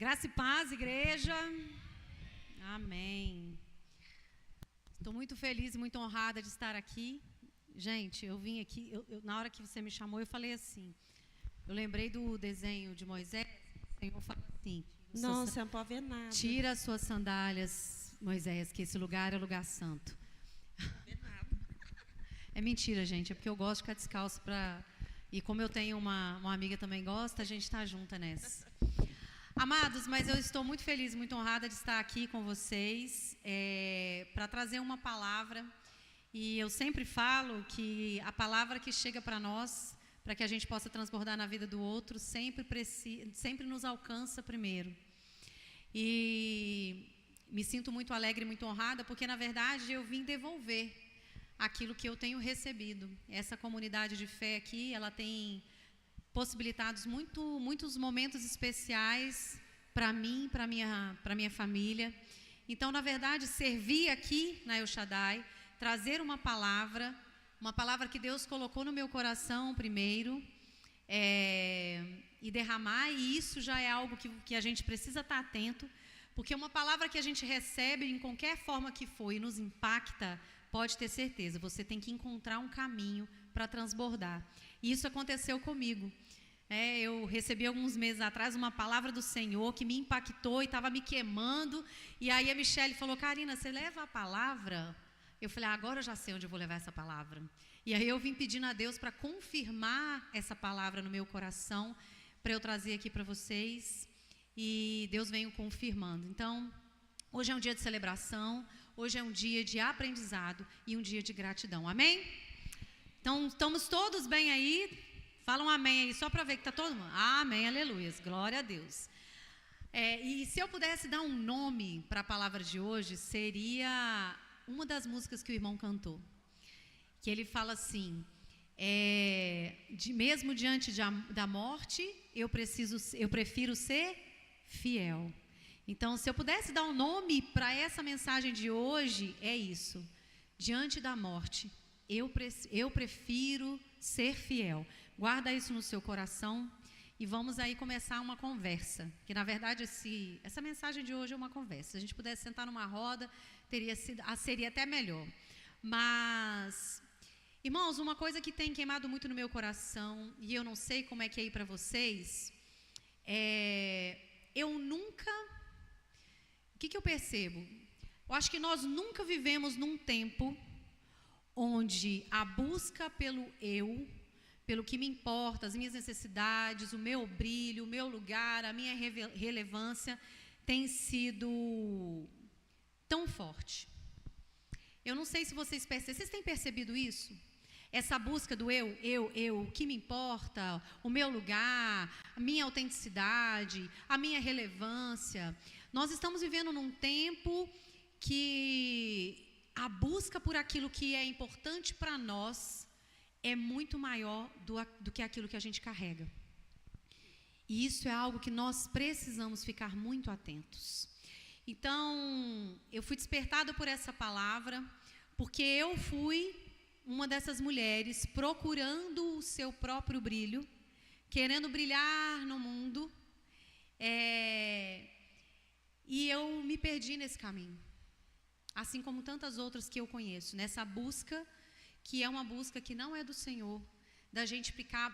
Graça e paz, igreja. Amém. Estou muito feliz e muito honrada de estar aqui. Gente, eu vim aqui, na hora que você me chamou, eu falei assim, eu lembrei do desenho de Moisés, o Senhor fala assim, não, você não pode ver nada. Tira as suas sandálias, Moisés, que esse lugar é lugar santo. Não vê nada. É mentira, gente, é porque eu gosto de ficar descalço para... E como eu tenho uma amiga também gosta, a gente está junta nessa. Amados, mas eu estou muito feliz, muito honrada de estar aqui com vocês para trazer uma palavra. E eu sempre falo que a palavra que chega para nós, para que a gente possa transbordar na vida do outro, sempre nos alcança primeiro. E me sinto muito alegre e muito honrada, porque na verdade eu vim devolver aquilo que eu tenho recebido. Essa comunidade de fé aqui, ela tem possibilitados muitos momentos especiais para mim, para minha família. Então, na verdade, servir aqui na El Shaddai, trazer uma palavra que Deus colocou no meu coração primeiro, e derramar, e isso já é algo que a gente precisa estar atento, porque uma palavra que a gente recebe, em qualquer forma que for, e nos impacta, pode ter certeza, você tem que encontrar um caminho para transbordar. E isso aconteceu comigo. Eu recebi alguns meses atrás uma palavra do Senhor que me impactou e estava me queimando. E aí a Michele falou, Karina, você leva a palavra? Eu falei, agora eu já sei onde eu vou levar essa palavra. E aí eu vim pedindo a Deus para confirmar essa palavra no meu coração, para eu trazer aqui para vocês. E Deus veio confirmando. Então, hoje é um dia de celebração, hoje é um dia de aprendizado e um dia de gratidão. Amém? Então, estamos todos bem aí? Fala um amém aí, só para ver que está todo mundo. Amém, aleluia, glória a Deus. E se eu pudesse dar um nome para a palavra de hoje, seria uma das músicas que o irmão cantou. Que ele fala assim, mesmo diante da morte, eu prefiro ser fiel. Então, se eu pudesse dar um nome para essa mensagem de hoje, é isso. Diante da morte, eu prefiro ser fiel. Guarda isso no seu coração e vamos aí começar uma conversa. Que na verdade essa mensagem de hoje é uma conversa. Se a gente pudesse sentar numa roda, seria até melhor. Mas, irmãos, uma coisa que tem queimado muito no meu coração, e eu não sei como é que é aí para vocês, eu nunca... O que eu percebo? Eu acho que nós nunca vivemos num tempo onde a busca pelo eu, pelo que me importa, as minhas necessidades, o meu brilho, o meu lugar, a minha relevância tem sido tão forte. Eu não sei se vocês percebem, vocês têm percebido isso? Essa busca do eu, o que me importa, o meu lugar, a minha autenticidade, a minha relevância. Nós estamos vivendo num tempo que a busca por aquilo que é importante para nós é muito maior do que aquilo que a gente carrega. E isso é algo que nós precisamos ficar muito atentos. Então, eu fui despertada por essa palavra, porque eu fui uma dessas mulheres procurando o seu próprio brilho, querendo brilhar no mundo, e eu me perdi nesse caminho. Assim como tantas outras que eu conheço, nessa busca, que é uma busca que não é do Senhor, da gente ficar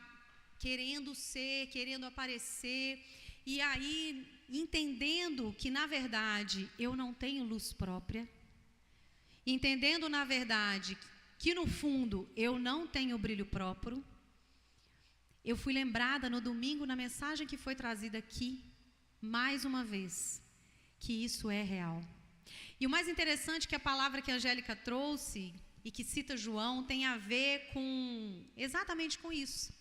querendo ser, querendo aparecer, e aí entendendo que na verdade eu não tenho luz própria, entendendo na verdade que no fundo eu não tenho brilho próprio. Eu fui lembrada no domingo na mensagem que foi trazida aqui, mais uma vez, que isso é real. E o mais interessante é que a palavra que a Angélica trouxe e que cita João tem a ver exatamente com isso.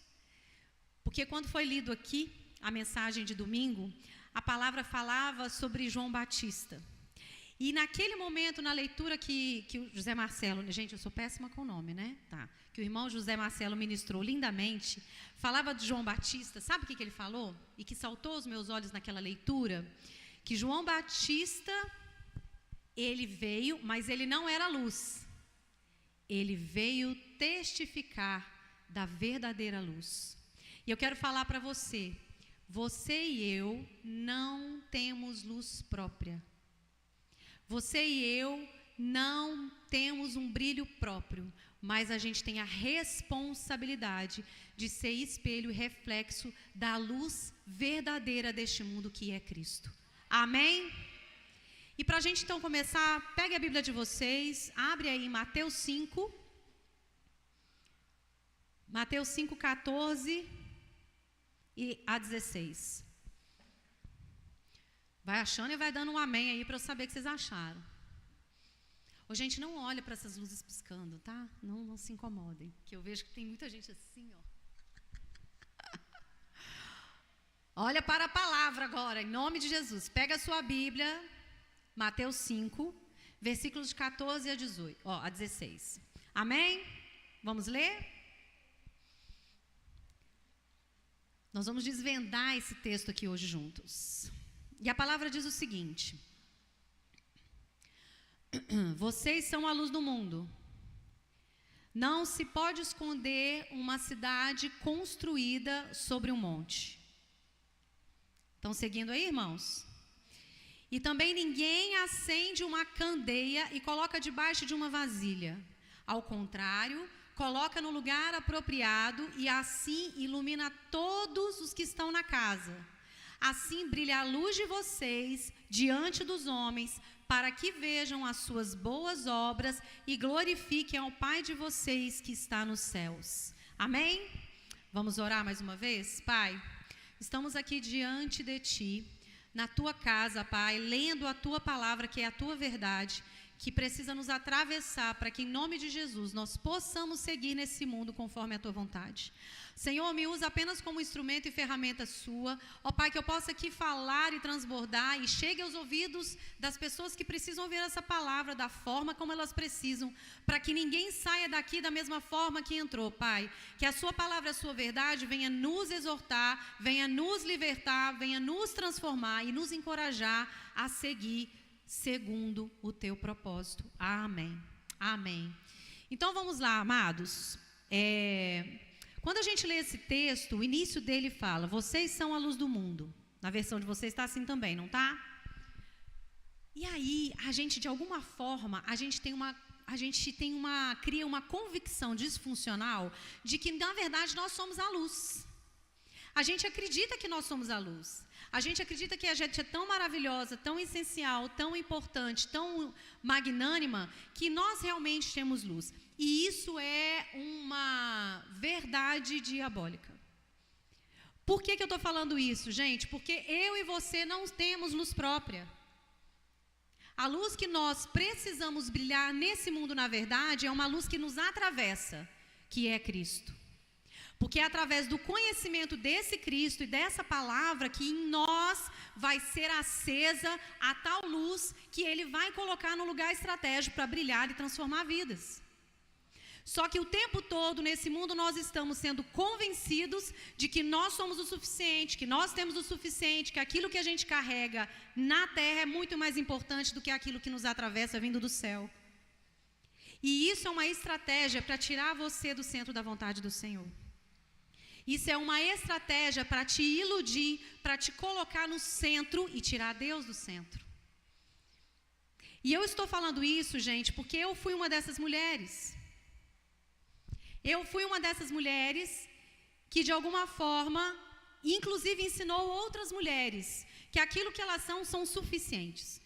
Porque quando foi lido aqui a mensagem de domingo, a palavra falava sobre João Batista. E naquele momento, na leitura que o José Marcelo, gente, eu sou péssima com o nome, né? Tá. Que o irmão José Marcelo ministrou lindamente, falava de João Batista, sabe o que ele falou? E que saltou aos meus olhos naquela leitura? Que João Batista, ele veio, mas ele não era luz. Ele veio testificar da verdadeira luz. E eu quero falar para você, você e eu não temos luz própria. Você e eu não temos um brilho próprio, mas a gente tem a responsabilidade de ser espelho e reflexo da luz verdadeira deste mundo que é Cristo. Amém? E para a gente então começar, pegue a Bíblia de vocês, abre aí Mateus 5. Mateus 5, 14 e a 16. Vai achando e vai dando um amém aí para eu saber o que vocês acharam. Ô, gente, não olha para essas luzes piscando, tá? Não se incomodem, que eu vejo que tem muita gente assim, ó. Olha para a palavra agora, em nome de Jesus. Pega a sua Bíblia, Mateus 5, versículos de 14 a 18, a 16. Amém? Vamos ler? Nós vamos desvendar esse texto aqui hoje juntos. E a palavra diz o seguinte: vocês são a luz do mundo. Não se pode esconder uma cidade construída sobre um monte. Estão seguindo aí, irmãos? E também ninguém acende uma candeia e coloca debaixo de uma vasilha. Ao contrário, coloca no lugar apropriado e assim ilumina todos os que estão na casa. Assim brilha a luz de vocês diante dos homens, para que vejam as suas boas obras e glorifiquem ao Pai de vocês que está nos céus. Amém? Vamos orar mais uma vez? Pai, estamos aqui diante de Ti, na Tua casa, Pai, lendo a Tua palavra, que é a Tua verdade, que precisa nos atravessar para que, em nome de Jesus, nós possamos seguir nesse mundo conforme a Tua vontade. Senhor, me usa apenas como instrumento e ferramenta Sua. Ó Pai, que eu possa aqui falar e transbordar e chegue aos ouvidos das pessoas que precisam ouvir essa palavra da forma como elas precisam, para que ninguém saia daqui da mesma forma que entrou, Pai. Que a Sua palavra, a Sua verdade venha nos exortar, venha nos libertar, venha nos transformar e nos encorajar a seguir segundo o Teu propósito. Amém. Amém. Então vamos lá, amados. Quando a gente lê esse texto, o início dele fala: vocês são a luz do mundo. Na versão de vocês está assim também, não está? E aí, a gente, de alguma forma, cria uma convicção disfuncional de que, na verdade, nós somos a luz. A gente acredita que nós somos a luz. A gente acredita que a gente é tão maravilhosa, tão essencial, tão importante, tão magnânima, que nós realmente temos luz. E isso é uma verdade diabólica. Por que eu estou falando isso, gente? Porque eu e você não temos luz própria. A luz que nós precisamos brilhar nesse mundo, na verdade, é uma luz que nos atravessa, que é Cristo. Porque é através do conhecimento desse Cristo e dessa palavra que em nós vai ser acesa a tal luz que Ele vai colocar no lugar estratégico para brilhar e transformar vidas. Só que o tempo todo nesse mundo nós estamos sendo convencidos de que nós somos o suficiente, que nós temos o suficiente, que aquilo que a gente carrega na terra é muito mais importante do que aquilo que nos atravessa vindo do céu. E isso é uma estratégia para tirar você do centro da vontade do Senhor. Isso é uma estratégia para te iludir, para te colocar no centro e tirar Deus do centro. E eu estou falando isso, gente, porque eu fui uma dessas mulheres. Eu fui uma dessas mulheres que, de alguma forma, inclusive ensinou outras mulheres que aquilo que elas são suficientes.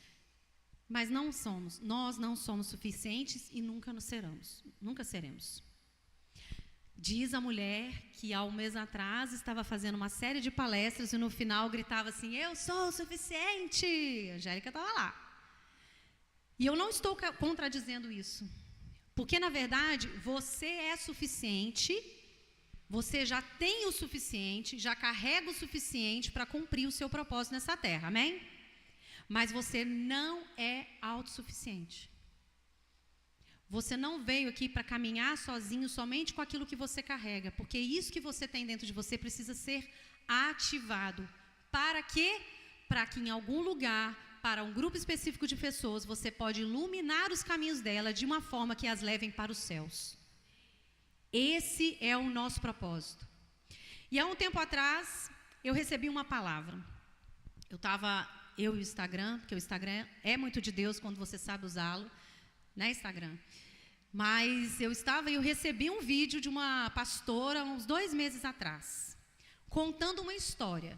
Mas não somos. Nós não somos suficientes e nunca seremos. Diz a mulher que há um mês atrás estava fazendo uma série de palestras e no final gritava assim: eu sou o suficiente. A Angélica estava lá. E eu não estou contradizendo isso. Porque, na verdade, você é suficiente, você já tem o suficiente, já carrega o suficiente para cumprir o seu propósito nessa terra, amém? Mas você não é autossuficiente. Você não veio aqui para caminhar sozinho somente com aquilo que você carrega, porque isso que você tem dentro de você precisa ser ativado. Para quê? Para que em algum lugar, para um grupo específico de pessoas, você pode iluminar os caminhos dela de uma forma que as levem para os céus. Esse é o nosso propósito. E há um tempo atrás, eu recebi uma palavra. Eu e o Instagram, porque o Instagram é muito de Deus quando você sabe usá-lo, né, Instagram? Mas eu recebi um vídeo de uma pastora uns 2 meses atrás, contando uma história.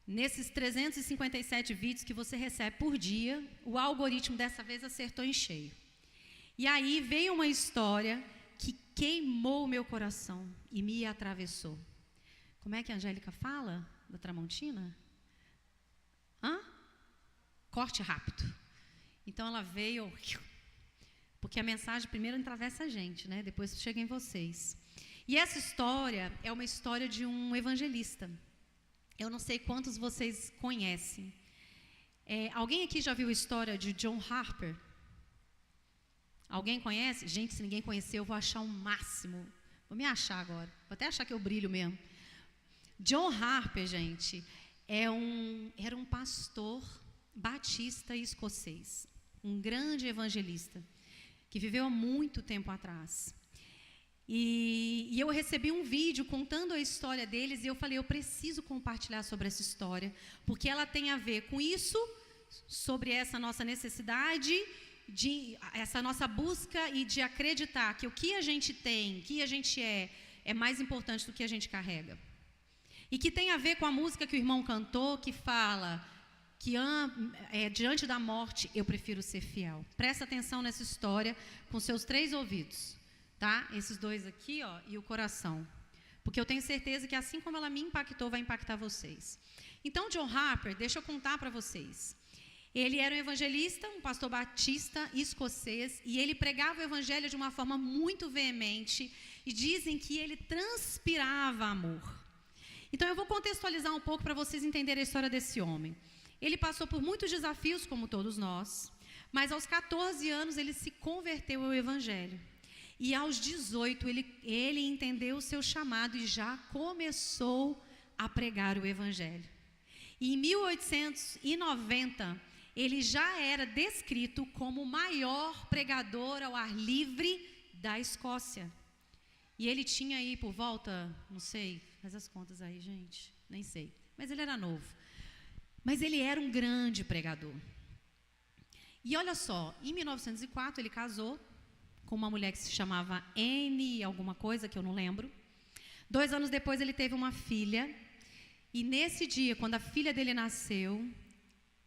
Nesses 357 vídeos que você recebe por dia, o algoritmo dessa vez acertou em cheio. E aí veio uma história que queimou o meu coração e me atravessou. Como é que a Angélica fala da Tramontina? Corte rápido. Então ela veio, porque a mensagem primeiro atravessa a gente, né? Depois chega em vocês. E essa história é uma história de um evangelista. Eu não sei quantos vocês conhecem. Alguém aqui já viu a história de John Harper? Alguém conhece? Gente, se ninguém conhecer, eu vou achar o máximo. Vou me achar agora. Vou até achar que eu brilho mesmo. John Harper, gente, era um pastor batista escocês. Um grande evangelista, que viveu há muito tempo atrás. E eu recebi um vídeo contando a história deles e eu falei, eu preciso compartilhar sobre essa história, porque ela tem a ver com isso, sobre essa nossa necessidade, essa nossa busca e de acreditar que o que a gente tem, que a gente é mais importante do que a gente carrega. E que tem a ver com a música que o irmão cantou, que fala que diante da morte eu prefiro ser fiel. Presta atenção nessa história com seus 3 ouvidos. Tá? Esses 2 aqui, ó, e o coração. Porque eu tenho certeza que assim como ela me impactou, vai impactar vocês. Então, John Harper, deixa eu contar para vocês. Ele era um evangelista, um pastor batista escocês, e ele pregava o evangelho de uma forma muito veemente, e dizem que ele transpirava amor. Então, eu vou contextualizar um pouco para vocês entenderem a história desse homem. Ele passou por muitos desafios, como todos nós, mas aos 14 anos ele se converteu ao evangelho. E aos 18 ele entendeu o seu chamado e já começou a pregar o evangelho. E em 1890 ele já era descrito como o maior pregador ao ar livre da Escócia. E ele tinha aí por volta, não sei, faz as contas aí, gente, nem sei, mas ele era novo. Mas ele era um grande pregador. E olha só, em 1904 ele casou com uma mulher que se chamava Anne alguma coisa, que eu não lembro. 2 anos depois ele teve uma filha. E nesse dia, quando a filha dele nasceu,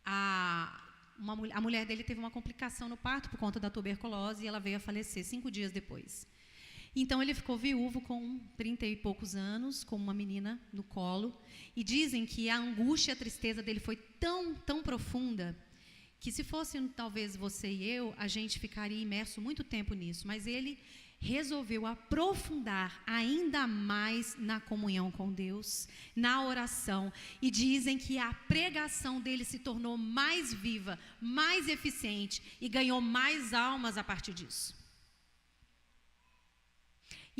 a mulher dele teve uma complicação no parto por conta da tuberculose e ela veio a falecer 5 dias depois. Então ele ficou viúvo com 30 e poucos anos, com uma menina no colo. E dizem que a angústia e a tristeza dele foi tão profunda, que se fosse talvez você e eu, a gente ficaria imerso muito tempo nisso. Mas ele resolveu aprofundar ainda mais na comunhão com Deus, na oração. E dizem que a pregação dele se tornou mais viva, mais eficiente e ganhou mais almas a partir disso.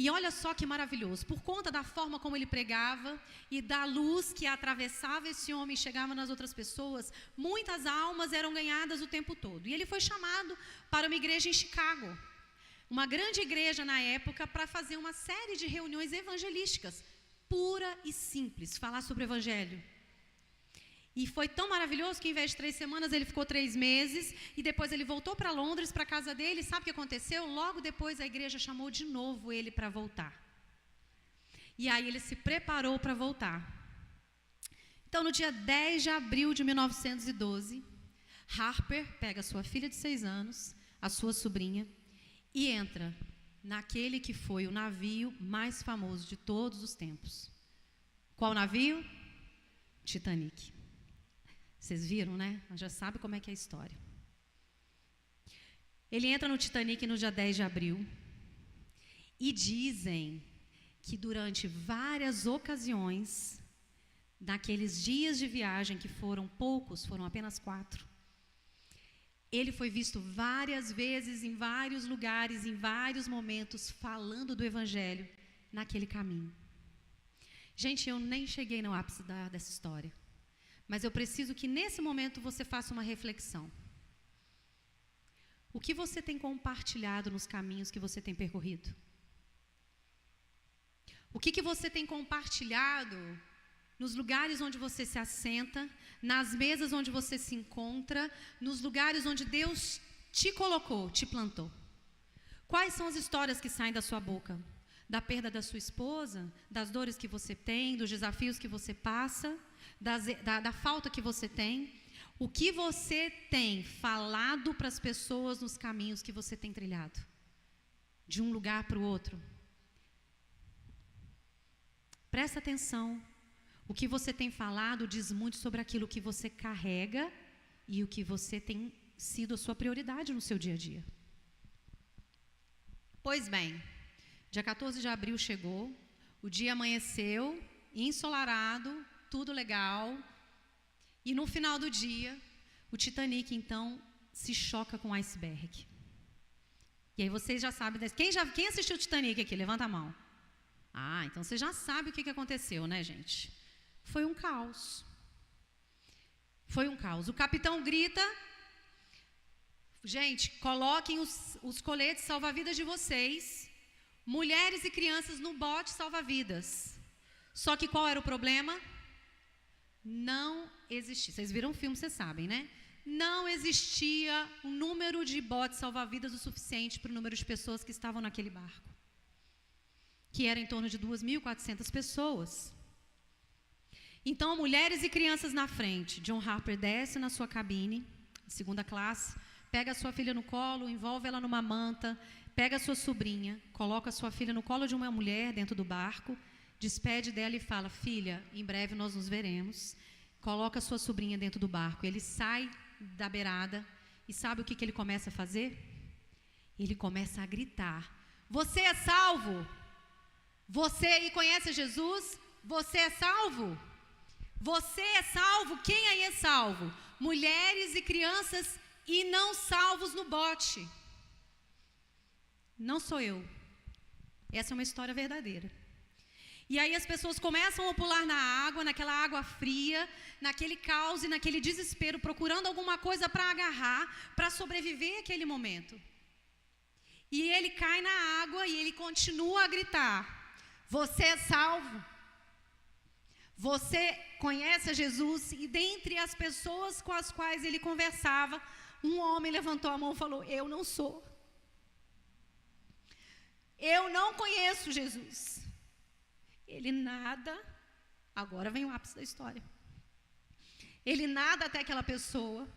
E olha só que maravilhoso, por conta da forma como ele pregava e da luz que atravessava esse homem e chegava nas outras pessoas, muitas almas eram ganhadas o tempo todo. E ele foi chamado para uma igreja em Chicago, uma grande igreja na época, para fazer uma série de reuniões evangelísticas, pura e simples, falar sobre o evangelho. E foi tão maravilhoso que, em vez de 3 semanas, ele ficou 3 meses. E depois ele voltou para Londres, para a casa dele. Sabe o que aconteceu? Logo depois, a igreja chamou de novo ele para voltar. E aí ele se preparou para voltar. Então, no dia 10 de abril de 1912, Harper pega a sua filha de 6 anos, a sua sobrinha, e entra naquele que foi o navio mais famoso de todos os tempos. Qual navio? Titanic. Vocês viram, né? Já sabe como é que é a história. Ele entra no Titanic no dia 10 de abril. E dizem que durante várias ocasiões, naqueles dias de viagem, que foram poucos, foram apenas 4, ele foi visto várias vezes, em vários lugares, em vários momentos, falando do evangelho naquele caminho. Gente, eu nem cheguei no ápice dessa história. Mas eu preciso que nesse momento você faça uma reflexão. O que você tem compartilhado nos caminhos que você tem percorrido? O que você tem compartilhado nos lugares onde você se assenta, nas mesas onde você se encontra, nos lugares onde Deus te colocou, te plantou. Quais são as histórias que saem da sua boca? Da perda da sua esposa, das dores que você tem, dos desafios que você passa, da falta que você tem. O que você tem falado para as pessoas nos caminhos que você tem trilhado? De um lugar para o outro. Presta atenção. O que você tem falado diz muito sobre aquilo que você carrega e o que você tem sido a sua prioridade no seu dia a dia. Pois bem, dia 14 de abril chegou, o dia amanheceu, ensolarado, tudo legal, e no final do dia, o Titanic então se choca com o iceberg. E aí vocês já sabem, quem assistiu o Titanic aqui? Levanta a mão. Ah, então você já sabe o que aconteceu, né, gente? Foi um caos. Foi um caos. O capitão grita, gente, coloquem os coletes salva-vidas de vocês, mulheres e crianças no bote salva-vidas. Só que qual era o problema? Não existia. Vocês viram o filme, vocês sabem, né? Não existia um número de botes salva-vidas o suficiente para o número de pessoas que estavam naquele barco, que era em torno de 2.400 pessoas. Então, mulheres e crianças na frente. John Harper desce na sua cabine, segunda classe, pega a sua filha no colo, envolve ela numa manta, pega a sua sobrinha, coloca a sua filha no colo de uma mulher dentro do barco, despede dela e fala: filha, em breve nós nos veremos. Coloca a sua sobrinha dentro do barco. Ele sai da beirada e sabe o que ele começa a fazer? Ele começa a gritar: você é salvo? Você aí conhece Jesus? Você é salvo? Você é salvo? Quem aí é salvo? Mulheres e crianças e não salvos no bote. Não sou eu. Essa é uma história verdadeira. E aí as pessoas começam a pular na água, naquela água fria, naquele caos e naquele desespero, procurando alguma coisa para agarrar, para sobreviver àquele momento. E ele cai na água e ele continua a gritar: você é salvo? Você conhece a Jesus? E dentre as pessoas com as quais ele conversava, um homem levantou a mão e falou: eu não sou. Eu não conheço Jesus. Ele nada, agora vem o ápice da história. Ele nada até aquela pessoa,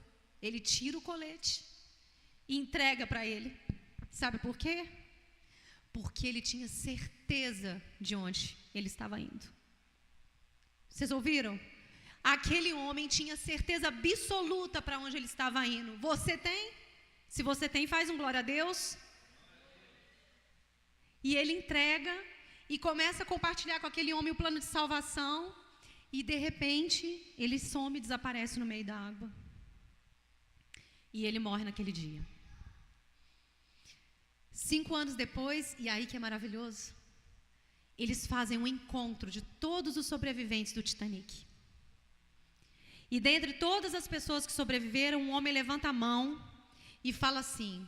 ele tira o colete e entrega para ele. Sabe por quê? Porque ele tinha certeza de onde ele estava indo. Vocês ouviram? Aquele homem tinha certeza absoluta para onde ele estava indo. Você tem? Se você tem, faz um glória a Deus. E ele entrega e começa a compartilhar com aquele homem o plano de salvação. E de repente, ele some e desaparece no meio da água. E ele morre naquele dia. 5 anos depois, e aí que é maravilhoso, eles fazem um encontro de todos os sobreviventes do Titanic. E dentre todas as pessoas que sobreviveram, um homem levanta a mão e fala assim: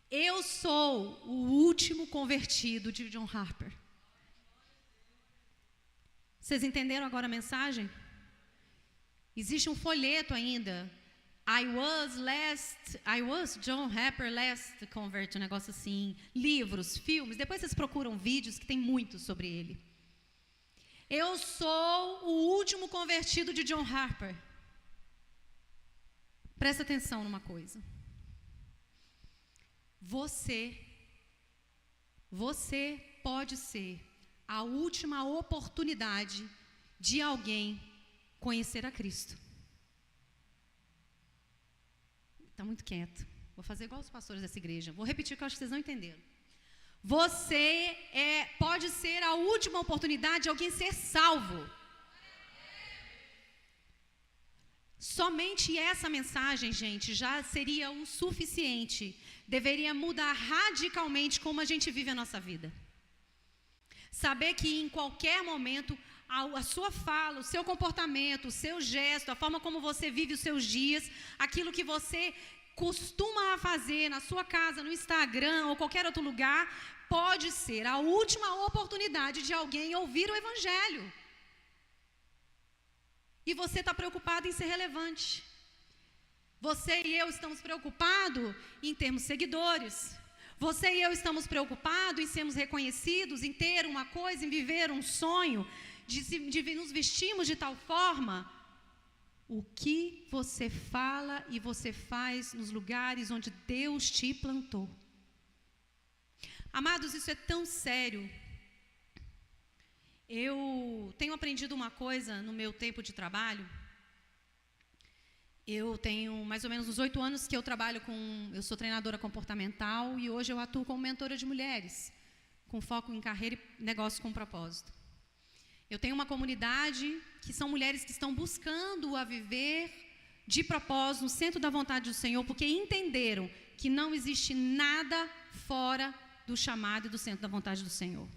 eu sou o último convertido de John Harper. Vocês entenderam agora a mensagem? Existe um folheto ainda. I was John Harper last convert, um negócio assim. Livros, filmes. Depois vocês procuram vídeos que tem muito sobre ele. Eu sou o último convertido de John Harper. Presta atenção numa coisa. Você pode ser a última oportunidade de alguém conhecer a Cristo. Está muito quieto. Vou fazer igual os pastores dessa igreja. Vou repetir que eu acho que vocês não entenderam. Você pode ser a última oportunidade de alguém ser salvo. Somente essa mensagem, gente, já seria o suficiente. Deveria mudar radicalmente como a gente vive a nossa vida. Saber que em qualquer momento a sua fala, o seu comportamento, o seu gesto, a forma como você vive os seus dias, aquilo que você costuma fazer na sua casa, no Instagram ou qualquer outro lugar, pode ser a última oportunidade de alguém ouvir o Evangelho. E você está preocupado em ser relevante. Você e eu estamos preocupados em termos seguidores. Você e eu estamos preocupados em sermos reconhecidos, em ter uma coisa, em viver um sonho, de nos vestirmos de tal forma. O que você fala e você faz nos lugares onde Deus te plantou. Amados, isso é tão sério. Eu tenho aprendido uma coisa no meu tempo de trabalho. Eu tenho mais ou menos uns 8 anos que eu trabalho eu sou treinadora comportamental e hoje eu atuo como mentora de mulheres, com foco em carreira e negócio com propósito. Eu tenho uma comunidade que são mulheres que estão buscando a viver de propósito, no centro da vontade do Senhor, porque entenderam que não existe nada fora do chamado e do centro da vontade do Senhor.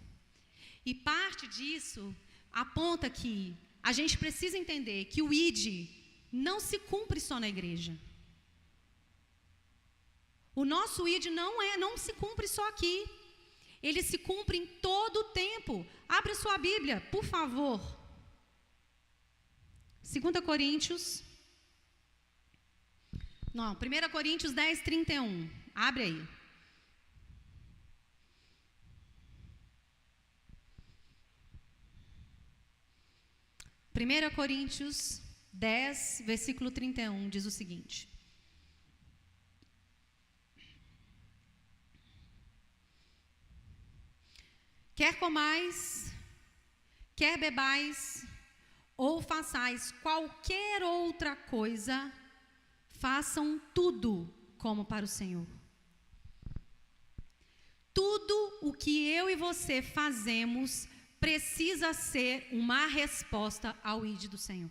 E parte disso aponta que a gente precisa entender que o ID não se cumpre só na igreja. O nosso ID não se cumpre só aqui. Ele se cumpre em todo o tempo. Abre sua Bíblia, por favor. 2 Coríntios. Não, 1 Coríntios 10, 31. Abre aí. 1 Coríntios 10, versículo 31, diz o seguinte. Quer comais, quer bebais, ou façais qualquer outra coisa, façam tudo como para o Senhor. Tudo o que eu e você fazemos precisa ser uma resposta ao ID do Senhor.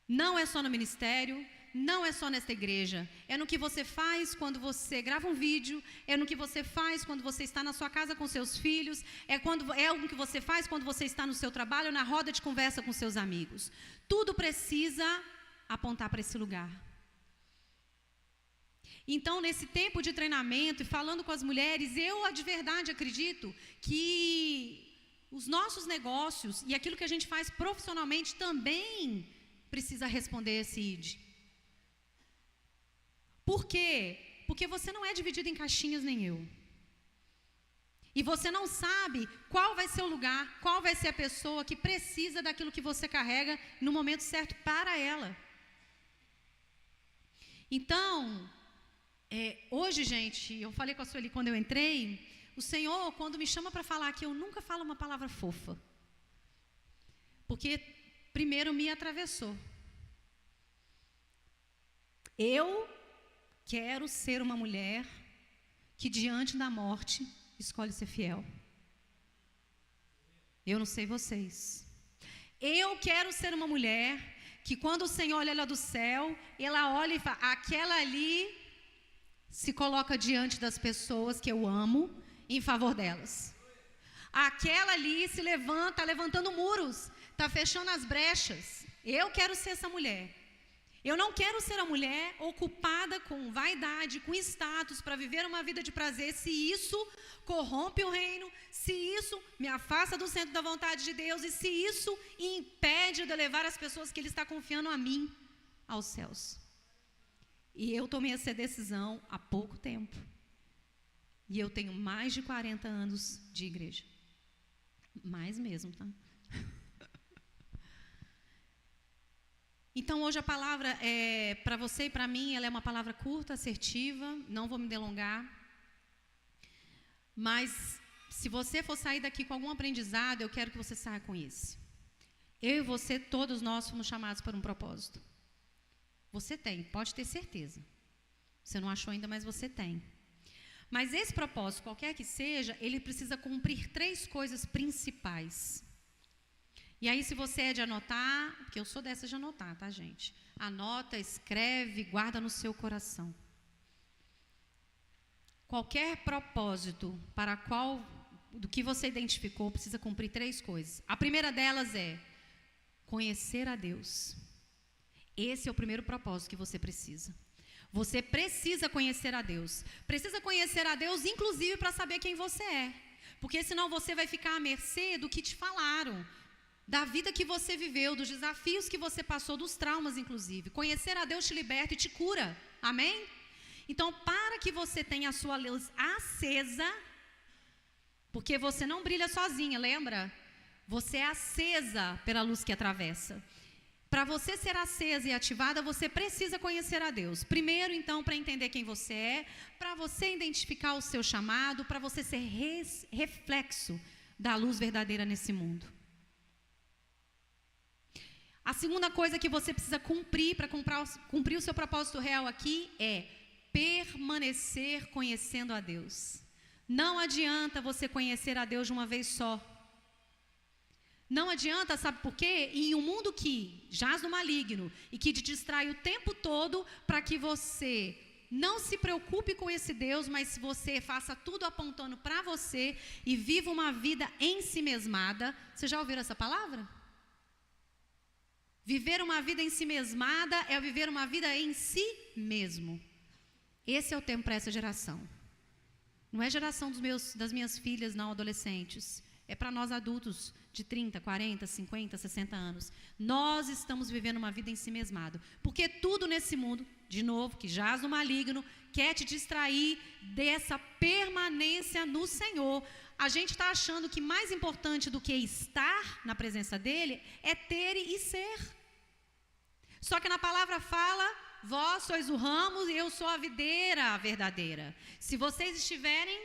Não é só no ministério, não é só nesta igreja. É no que você faz quando você grava um vídeo, é no que você faz quando você está na sua casa com seus filhos, é o que você faz quando você está no seu trabalho, na roda de conversa com seus amigos. Tudo precisa apontar para esse lugar. Então, nesse tempo de treinamento e falando com as mulheres, eu de verdade acredito que os nossos negócios e aquilo que a gente faz profissionalmente também precisa responder esse ID. Por quê? Porque você não é dividido em caixinhas, nem eu. E você não sabe qual vai ser o lugar, qual vai ser a pessoa que precisa daquilo que você carrega no momento certo para ela. Então, hoje, gente, eu falei com a Sueli quando eu entrei, o Senhor, quando me chama para falar aqui, eu nunca falo uma palavra fofa. Porque primeiro me atravessou. Eu quero ser uma mulher que diante da morte escolhe ser fiel. Eu não sei vocês. Eu quero ser uma mulher que quando o Senhor olha ela do céu, ela olha e fala, aquela ali se coloca diante das pessoas que eu amo em favor delas. Aquela ali se levanta, levantando muros, está fechando as brechas. Eu quero ser essa mulher. Eu não quero ser a mulher ocupada com vaidade, com status, para viver uma vida de prazer, se isso corrompe o reino, se isso me afasta do centro da vontade de Deus, e se isso impede de levar as pessoas que Ele está confiando a mim aos céus. E eu tomei essa decisão há pouco tempo. E eu tenho mais de 40 anos de igreja. Mais mesmo, tá? Então, hoje a palavra para você e para mim, ela é uma palavra curta, assertiva, não vou me delongar. Mas, se você for sair daqui com algum aprendizado, eu quero que você saia com isso. Eu e você, todos nós fomos chamados para um propósito. Você tem, pode ter certeza. Você não achou ainda, mas você tem. Mas esse propósito, qualquer que seja, ele precisa cumprir 3 coisas principais. E aí, se você é de anotar, porque eu sou dessa de anotar, tá, gente? Anota, escreve, guarda no seu coração. Qualquer propósito para do que você identificou, precisa cumprir 3 coisas. A primeira delas é conhecer a Deus. Esse é o primeiro propósito que você precisa. Você precisa conhecer a Deus. Precisa conhecer a Deus, inclusive, para saber quem você é. Porque senão você vai ficar à mercê do que te falaram, da vida que você viveu, dos desafios que você passou, dos traumas, inclusive. Conhecer a Deus te liberta e te cura. Amém? Então, para que você tenha a sua luz acesa, porque você não brilha sozinha, lembra? Você é acesa pela luz que atravessa. Para você ser acesa e ativada, você precisa conhecer a Deus. Primeiro, então, para entender quem você é, para você identificar o seu chamado, para você ser reflexo da luz verdadeira nesse mundo. A segunda coisa que você precisa cumprir para cumprir o seu propósito real aqui é permanecer conhecendo a Deus. Não adianta você conhecer a Deus de uma vez só. Não adianta, sabe por quê? Em um mundo que jaz no maligno e que te distrai o tempo todo para que você não se preocupe com esse Deus, mas você faça tudo apontando para você e viva uma vida ensimesmada. Você já ouviu essa palavra? Viver uma vida ensimesmada é viver uma vida em si mesmo. Esse é o tempo para essa geração. Não é geração das minhas filhas, não, adolescentes. É para nós adultos de 30, 40, 50, 60 anos. Nós estamos vivendo uma vida ensimesmada. Porque tudo nesse mundo, de novo, que jaz no maligno, quer te distrair dessa permanência no Senhor. A gente está achando que mais importante do que estar na presença dEle é ter e ser. Só que na palavra fala, vós sois o ramo e eu sou a videira verdadeira. Se vocês estiverem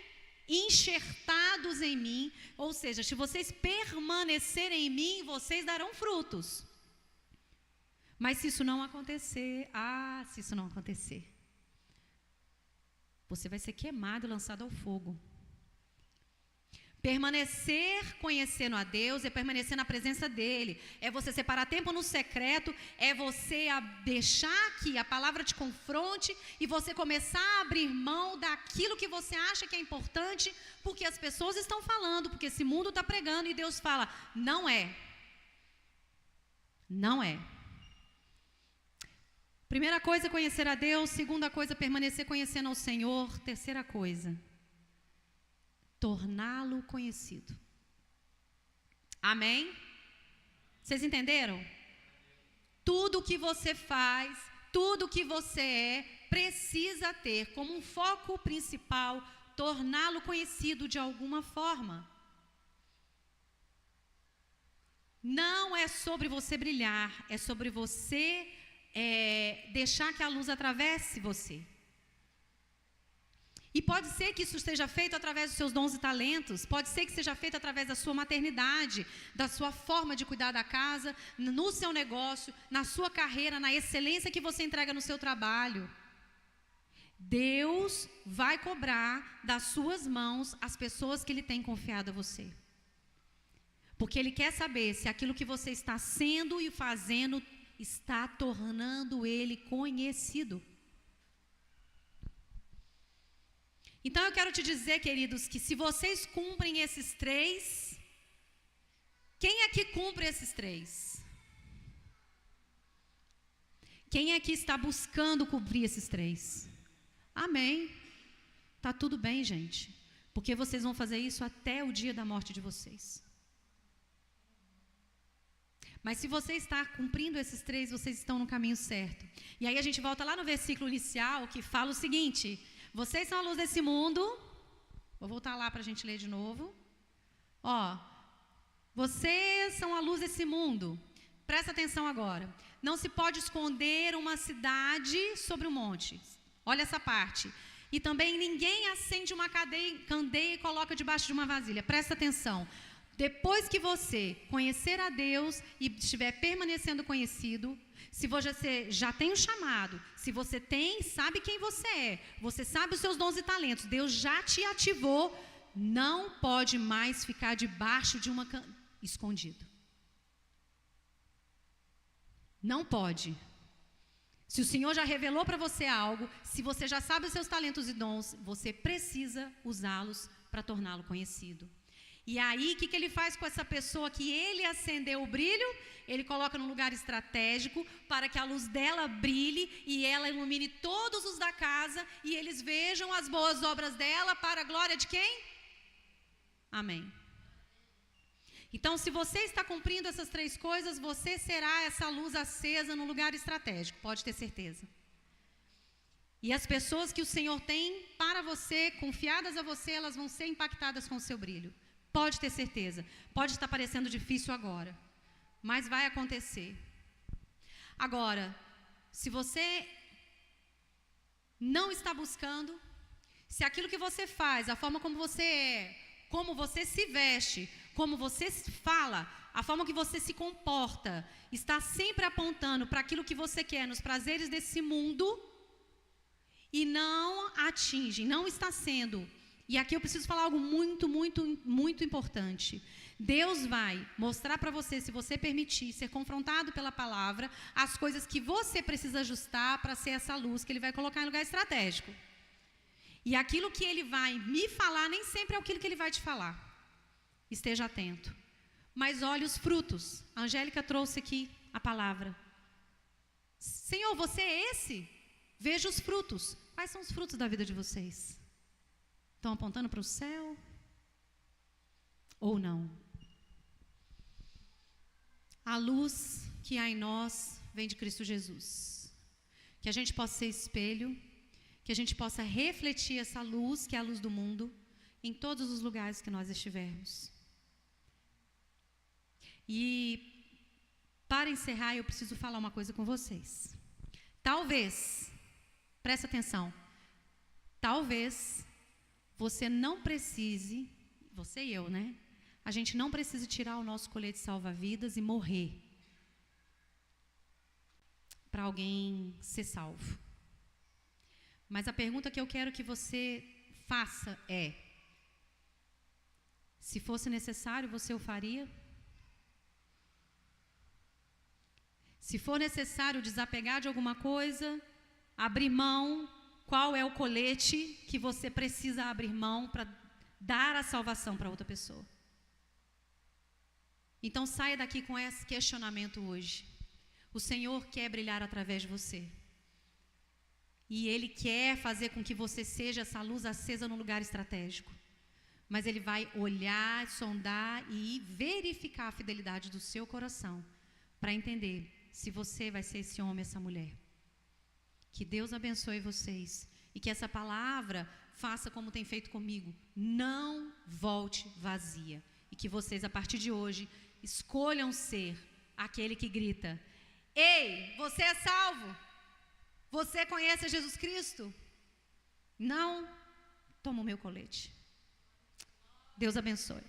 enxertados em mim, ou seja, se vocês permanecerem em mim, vocês darão frutos. Mas se isso não acontecer, se isso não acontecer, você vai ser queimado e lançado ao fogo. Permanecer conhecendo a Deus é permanecer na presença dEle. É você separar tempo no secreto, é você deixar que a palavra te confronte e você começar a abrir mão daquilo que você acha que é importante, porque as pessoas estão falando, porque esse mundo está pregando e Deus fala, não é. Não é. Primeira coisa, conhecer a Deus. Segunda coisa, permanecer conhecendo ao Senhor. Terceira coisa, torná-lo conhecido. Amém? Vocês entenderam? Tudo que você faz, tudo que você é, precisa ter como um foco principal, torná-lo conhecido de alguma forma. Não é sobre você brilhar, é sobre você deixar que a luz atravesse você. E pode ser que isso seja feito através dos seus dons e talentos, pode ser que seja feito através da sua maternidade, da sua forma de cuidar da casa, no seu negócio, na sua carreira, na excelência que você entrega no seu trabalho. Deus vai cobrar das suas mãos as pessoas que Ele tem confiado a você. Porque Ele quer saber se aquilo que você está sendo e fazendo está tornando Ele conhecido. Então eu quero te dizer, queridos, que se vocês cumprem esses três, quem é que cumpre esses três? Quem é que está buscando cumprir esses três? Amém. Tá tudo bem, gente, porque vocês vão fazer isso até o dia da morte de vocês. Mas se você está cumprindo esses três, vocês estão no caminho certo. E aí a gente volta lá no versículo inicial, que fala o seguinte: vocês são a luz desse mundo. Vou voltar lá para a gente ler de novo. Vocês são a luz desse mundo. Presta atenção agora. Não se pode esconder uma cidade sobre um monte. Olha essa parte. E também ninguém acende uma candeia e coloca debaixo de uma vasilha. Presta atenção. Depois que você conhecer a Deus e estiver permanecendo conhecido, se você já tem um chamado, se você sabe quem você sabe os seus dons e talentos, Deus já te ativou, não pode mais ficar debaixo de uma escondido. Não pode. Se o Senhor já revelou para você algo, se você já sabe os seus talentos e dons, você precisa usá-los para torná-lo conhecido. E aí, o que Ele faz com essa pessoa que Ele acendeu o brilho? Ele coloca num lugar estratégico para que a luz dela brilhe e ela ilumine todos os da casa e eles vejam as boas obras dela para a glória de quem? Amém. Então, se você está cumprindo essas 3 coisas, você será essa luz acesa no lugar estratégico, pode ter certeza. E as pessoas que o Senhor tem para você, confiadas a você, elas vão ser impactadas com o seu brilho. Pode ter certeza. Pode estar parecendo difícil agora, mas vai acontecer. Agora, se você não está buscando, se aquilo que você faz, a forma como você é, como você se veste, como você fala, a forma que você se comporta, está sempre apontando para aquilo que você quer, nos prazeres desse mundo, e não atinge, não está sendo. E aqui eu preciso falar algo muito, muito, muito importante. Deus vai mostrar para você, se você permitir ser confrontado pela palavra, as coisas que você precisa ajustar para ser essa luz que Ele vai colocar em lugar estratégico. E aquilo que Ele vai me falar, nem sempre é aquilo que Ele vai te falar. Esteja atento. Mas olhe os frutos. A Angélica trouxe aqui a palavra. Senhor, você é esse? Veja os frutos. Quais são os frutos da vida de vocês? Estão apontando para o céu? Ou não? A luz que há em nós vem de Cristo Jesus. Que a gente possa ser espelho, que a gente possa refletir essa luz, que é a luz do mundo, em todos os lugares que nós estivermos. E, para encerrar, eu preciso falar uma coisa com vocês. Talvez, presta atenção, talvez você não precise, você e eu, né? A gente não precisa tirar o nosso colete salva-vidas e morrer para alguém ser salvo. Mas a pergunta que eu quero que você faça é: se fosse necessário, você o faria? Se for necessário desapegar de alguma coisa, abrir mão, qual é o colete que você precisa abrir mão para dar a salvação para outra pessoa? Então saia daqui com esse questionamento hoje. O Senhor quer brilhar através de você. E Ele quer fazer com que você seja essa luz acesa no lugar estratégico. Mas Ele vai olhar, sondar e verificar a fidelidade do seu coração para entender se você vai ser esse homem, essa mulher. Que Deus abençoe vocês e que essa palavra faça como tem feito comigo. Não volte vazia. E que vocês, a partir de hoje, escolham ser aquele que grita: ei, você é salvo? Você conhece a Jesus Cristo? Não? Toma o meu colete. Deus abençoe.